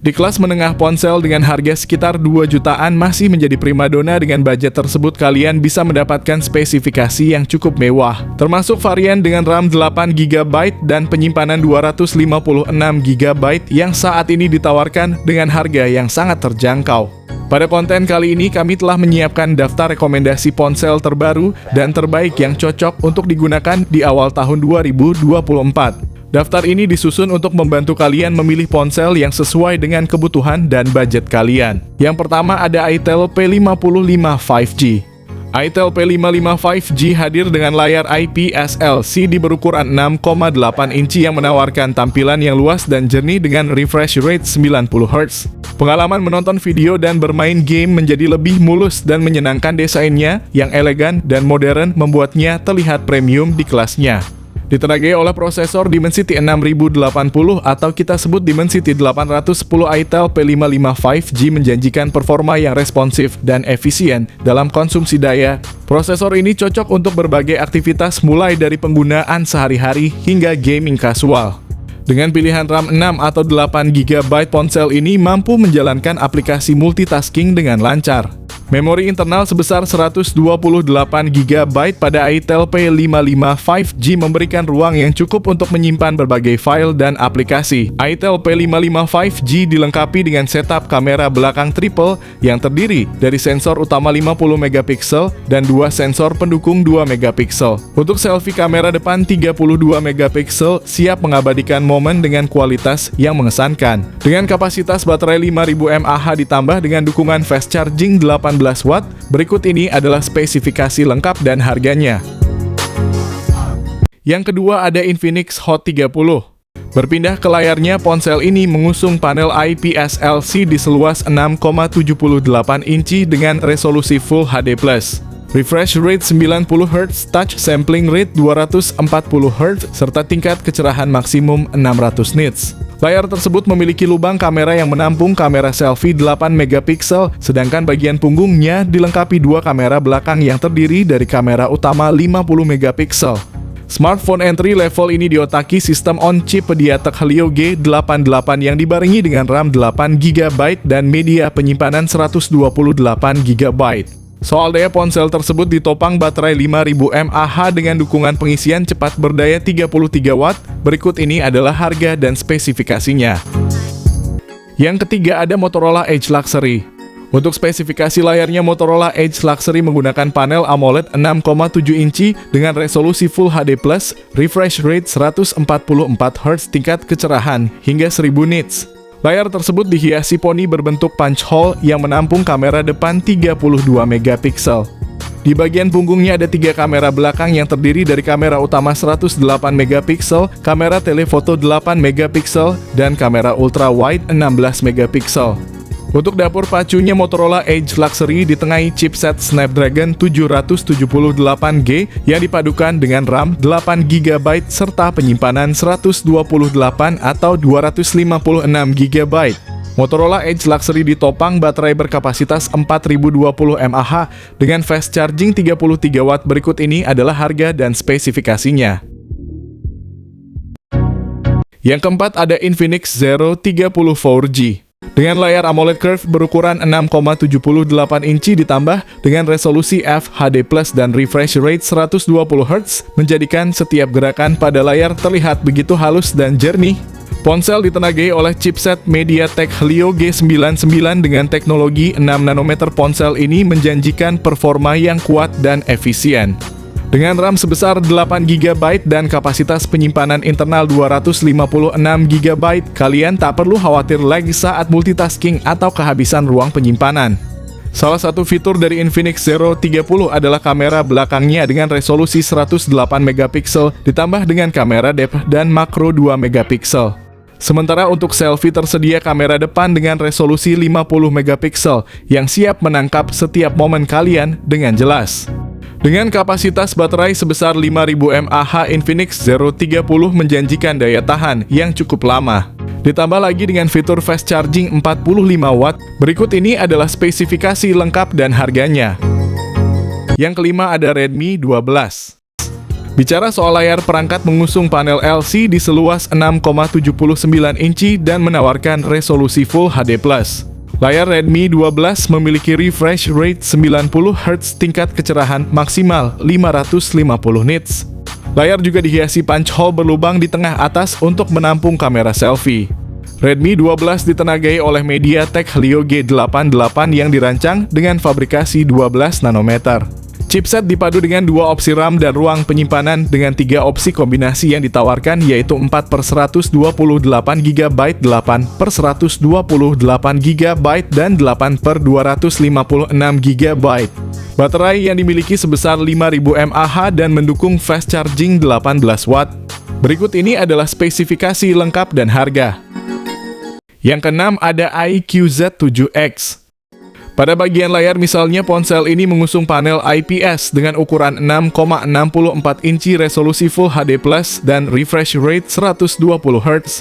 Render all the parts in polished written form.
Di kelas menengah, ponsel dengan harga sekitar 2 jutaan masih menjadi primadona. Dengan budget tersebut kalian bisa mendapatkan spesifikasi yang cukup mewah, termasuk varian dengan RAM 8 GB dan penyimpanan 256 GB yang saat ini ditawarkan dengan harga yang sangat terjangkau. Pada konten kali ini kami telah menyiapkan daftar rekomendasi ponsel terbaru dan terbaik yang cocok untuk digunakan di awal tahun 2024. Daftar ini disusun untuk membantu kalian memilih ponsel yang sesuai dengan kebutuhan dan budget kalian. Yang pertama ada Itel P55 5G. Itel P55 5G hadir dengan layar IPS LCD berukuran 6,8 inci yang menawarkan tampilan yang luas dan jernih dengan refresh rate 90 Hz. Pengalaman menonton video dan bermain game menjadi lebih mulus dan menyenangkan. Desainnya yang elegan dan modern membuatnya terlihat premium di kelasnya. Ditenagai oleh prosesor Dimensity 6080 atau kita sebut Dimensity 810, Itel P55 5G menjanjikan performa yang responsif dan efisien dalam konsumsi daya. Prosesor ini cocok untuk berbagai aktivitas mulai dari penggunaan sehari-hari hingga gaming kasual. Dengan pilihan RAM 6 atau 8 GB, ponsel ini mampu menjalankan aplikasi multitasking dengan lancar. Memori internal sebesar 128 GB pada Itel P55 5G memberikan ruang yang cukup untuk menyimpan berbagai file dan aplikasi. Itel P55 5G dilengkapi dengan setup kamera belakang triple yang terdiri dari sensor utama 50 MP dan dua sensor pendukung 2 MP. Untuk selfie, kamera depan 32 MP siap mengabadikan momen dengan kualitas yang mengesankan. Dengan kapasitas baterai 5000 mAh ditambah dengan dukungan fast charging 18 Watt, berikut ini adalah spesifikasi lengkap dan harganya. Yang kedua ada Infinix Hot 30. Berpindah ke layarnya, ponsel ini mengusung panel IPS LCD seluas 6,78 inci dengan resolusi Full HD+. Refresh rate 90 Hz, touch sampling rate 240 Hz, serta tingkat kecerahan maksimum 600 nits. Layar tersebut memiliki lubang kamera yang menampung kamera selfie 8 MP, sedangkan bagian punggungnya dilengkapi dua kamera belakang yang terdiri dari kamera utama 50 MP. Smartphone entry level ini diotaki sistem on-chip MediaTek Helio G88 yang dibarengi dengan RAM 8 GB dan media penyimpanan 128 GB. Soal daya, ponsel tersebut ditopang baterai 5000 mAh dengan dukungan pengisian cepat berdaya 33 Watt. Berikut ini adalah harga dan spesifikasinya. Yang ketiga ada Motorola Edge Luxury. Untuk spesifikasi layarnya, Motorola Edge Luxury menggunakan panel AMOLED 6,7 inci dengan resolusi Full HD+, refresh rate 144 Hz, tingkat kecerahan hingga 1000 nits. Layar tersebut dihiasi poni berbentuk punch hole yang menampung kamera depan 32 MP. Di bagian punggungnya ada 3 kamera belakang yang terdiri dari kamera utama 108 MP, kamera telefoto 8 MP, dan kamera ultra wide 16 MP. Untuk dapur pacunya, Motorola Edge Luxury ditengahi chipset Snapdragon 778G yang dipadukan dengan RAM 8 GB serta penyimpanan 128 atau 256 GB. Motorola Edge Luxury ditopang baterai berkapasitas 4020 mAh dengan fast charging 33 Watt. Berikut ini adalah harga dan spesifikasinya. Yang keempat ada Infinix Zero 30 4G. Dengan layar AMOLED curve berukuran 6,78 inci ditambah dengan resolusi FHD+ dan refresh rate 120 Hz menjadikan setiap gerakan pada layar terlihat begitu halus dan jernih. Ponsel ditenagai oleh chipset MediaTek Helio G99 dengan teknologi 6 nanometer. Ponsel ini menjanjikan performa yang kuat dan efisien. Dengan RAM sebesar 8 GB dan kapasitas penyimpanan internal 256 GB, kalian tak perlu khawatir lagi saat multitasking atau kehabisan ruang penyimpanan. Salah satu fitur dari Infinix Zero 30 adalah kamera belakangnya dengan resolusi 108 MP ditambah dengan kamera depth dan makro 2 MP. Sementara untuk selfie tersedia kamera depan dengan resolusi 50 MP yang siap menangkap setiap momen kalian dengan jelas. Dengan kapasitas baterai sebesar 5000 mAh, Infinix Zero 30 menjanjikan daya tahan yang cukup lama. Ditambah lagi dengan fitur fast charging 45 Watt. Berikut ini adalah spesifikasi lengkap dan harganya. Yang kelima ada Redmi 12. Bicara soal layar, perangkat mengusung panel LC di seluas 6,79 inci dan menawarkan resolusi Full HD+. Layar Redmi 12 memiliki refresh rate 90 Hz, tingkat kecerahan maksimal 550 nits. Layar juga dihiasi punch hole berlubang di tengah atas untuk menampung kamera selfie. Redmi 12 ditenagai oleh MediaTek Helio G88 yang dirancang dengan fabrikasi 12 nanometer. Chipset dipadu dengan 2 opsi RAM dan ruang penyimpanan dengan 3 opsi kombinasi yang ditawarkan, yaitu 4/128GB, 8/128GB, dan 8/256GB. Baterai yang dimiliki sebesar 5000 mAh dan mendukung fast charging 18 watt. Berikut ini adalah spesifikasi lengkap dan harga. Yang keenam ada iQOO Z7X. Pada bagian layar misalnya, ponsel ini mengusung panel IPS dengan ukuran 6,64 inci, resolusi Full HD+, dan refresh rate 120 Hz.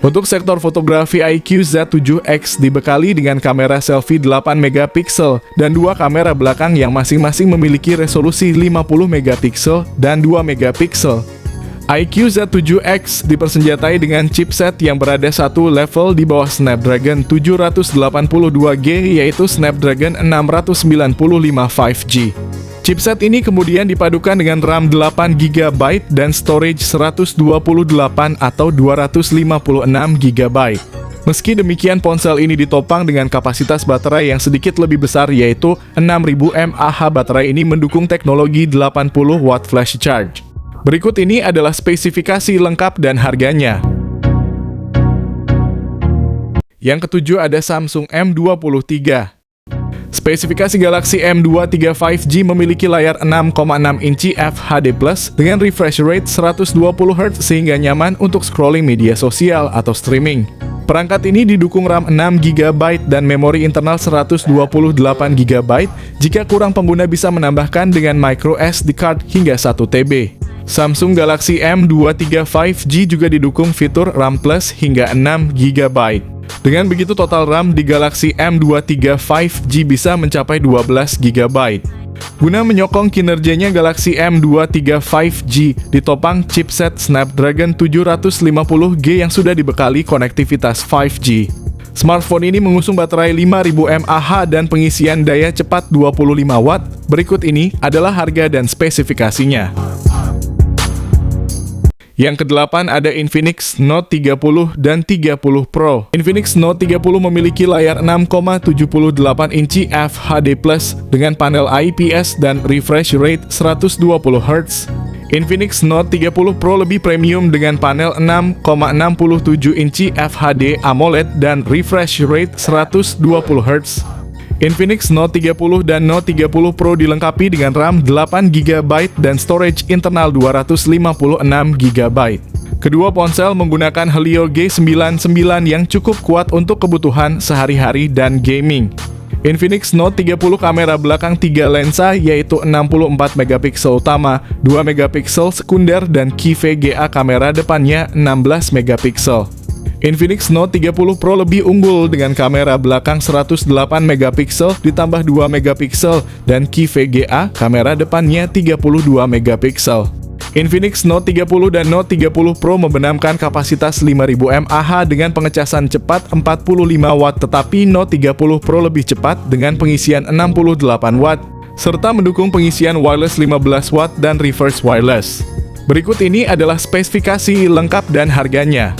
Untuk sektor fotografi, iQOO Z7X dibekali dengan kamera selfie 8 megapiksel dan 2 kamera belakang yang masing-masing memiliki resolusi 50 megapiksel dan 2 megapiksel. iQOO Z7X dipersenjatai dengan chipset yang berada satu level di bawah Snapdragon 782G, yaitu Snapdragon 695 5G. Chipset ini kemudian dipadukan dengan RAM 8GB dan storage 128 atau 256GB. Meski demikian, ponsel ini ditopang dengan kapasitas baterai yang sedikit lebih besar, yaitu 6000 mAh. Baterai ini mendukung teknologi 80 watt flash charge. Berikut ini adalah spesifikasi lengkap dan harganya. Yang ketujuh ada Samsung M23. Spesifikasi Galaxy M23 5G memiliki layar 6,6 inci FHD+ dengan refresh rate 120 Hz sehingga nyaman untuk scrolling media sosial atau streaming. Perangkat ini didukung RAM 6GB dan memori internal 128GB. Jika kurang, pengguna bisa menambahkan dengan micro SD card hingga 1 TB. Samsung Galaxy M23 5G juga didukung fitur RAM Plus hingga 6GB. Dengan begitu, total RAM di Galaxy M23 5G bisa mencapai 12GB. Guna menyokong kinerjanya, Galaxy M23 5G ditopang chipset Snapdragon 750G yang sudah dibekali konektivitas 5G. Smartphone ini mengusung baterai 5000 mAh dan pengisian daya cepat 25 watt. Berikut ini adalah harga dan spesifikasinya. Yang kedelapan ada Infinix Note 30 dan 30 Pro. Infinix Note 30 memiliki layar 6,78 inci FHD+ dengan panel IPS dan refresh rate 120 Hz. Infinix Note 30 Pro lebih premium dengan panel 6,67 inci FHD AMOLED dan refresh rate 120 Hz. Infinix Note 30 dan Note 30 Pro dilengkapi dengan RAM 8GB dan storage internal 256GB. Kedua ponsel menggunakan Helio G99 yang cukup kuat untuk kebutuhan sehari-hari dan gaming. Infinix Note 30 kamera belakang 3 lensa, yaitu 64 megapiksel utama, 2 megapiksel sekunder, dan key VGA kamera depannya 16 megapiksel. Infinix Note 30 Pro lebih unggul dengan kamera belakang 108 megapiksel ditambah 2 megapiksel dan key VGA kamera depannya 32 megapiksel. Infinix Note 30 dan Note 30 Pro membenamkan kapasitas 5000 mAh dengan pengecasan cepat 45 watt, tetapi Note 30 Pro lebih cepat dengan pengisian 68 watt serta mendukung pengisian wireless 15 watt dan reverse wireless. Berikut ini adalah spesifikasi lengkap dan harganya.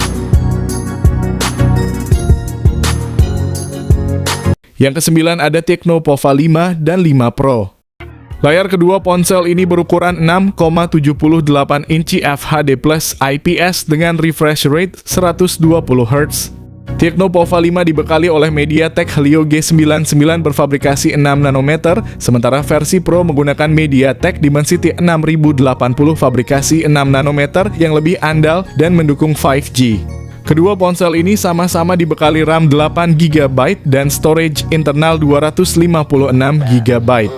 Yang kesembilan ada Tecno Pova 5 dan 5 Pro. Layar kedua ponsel ini berukuran 6,78 inci FHD+ IPS dengan refresh rate 120 Hz. Tecno Pova 5 dibekali oleh MediaTek Helio G99 berfabrikasi 6 nanometer, sementara versi Pro menggunakan MediaTek Dimensity 6080 fabrikasi 6 nanometer yang lebih andal dan mendukung 5G. Kedua ponsel ini sama-sama dibekali RAM 8GB dan storage internal 256GB.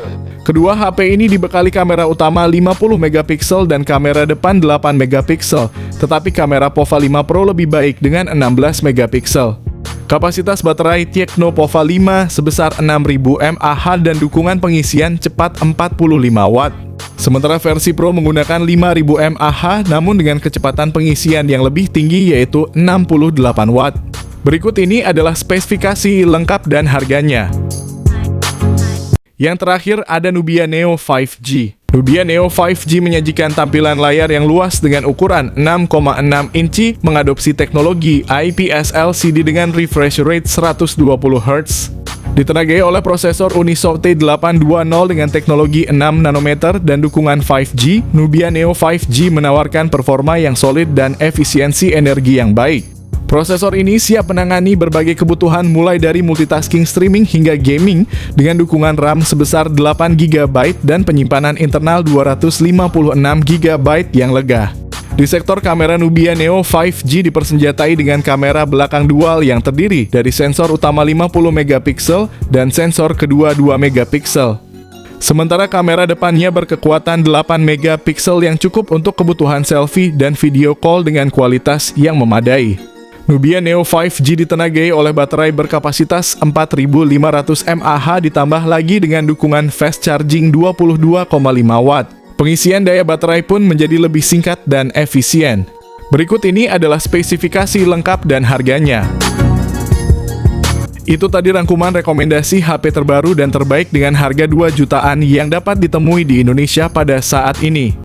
Kedua HP ini dibekali kamera utama 50 megapiksel dan kamera depan 8 megapiksel, tetapi kamera Pova 5 Pro lebih baik dengan 16 megapiksel. Kapasitas baterai Tecno Pova 5 sebesar 6000 mAh dan dukungan pengisian cepat 45 watt. Sementara versi Pro menggunakan 5000 mAh namun dengan kecepatan pengisian yang lebih tinggi yaitu 68 Watt. Berikut ini adalah spesifikasi lengkap dan harganya. Yang terakhir ada Nubia Neo 5G. Nubia Neo 5G menyajikan tampilan layar yang luas dengan ukuran 6,6 inci, mengadopsi teknologi IPS LCD dengan refresh rate 120 Hz. Ditenagai oleh prosesor Unisoc T820 dengan teknologi 6 nanometer dan dukungan 5G, Nubia Neo 5G menawarkan performa yang solid dan efisiensi energi yang baik. Prosesor ini siap menangani berbagai kebutuhan mulai dari multitasking streaming hingga gaming dengan dukungan RAM sebesar 8 GB dan penyimpanan internal 256 GB yang lega. Di sektor kamera, Nubia Neo 5G dipersenjatai dengan kamera belakang dual yang terdiri dari sensor utama 50 megapiksel dan sensor kedua 2 megapiksel. Sementara kamera depannya berkekuatan 8 megapiksel yang cukup untuk kebutuhan selfie dan video call dengan kualitas yang memadai. Nubia Neo 5G ditenagai oleh baterai berkapasitas 4500 mAh ditambah lagi dengan dukungan fast charging 22,5 Watt. Pengisian daya baterai pun menjadi lebih singkat dan efisien. Berikut ini adalah spesifikasi lengkap dan harganya. Itu tadi rangkuman rekomendasi HP terbaru dan terbaik dengan harga 2 jutaan yang dapat ditemui di Indonesia pada saat ini.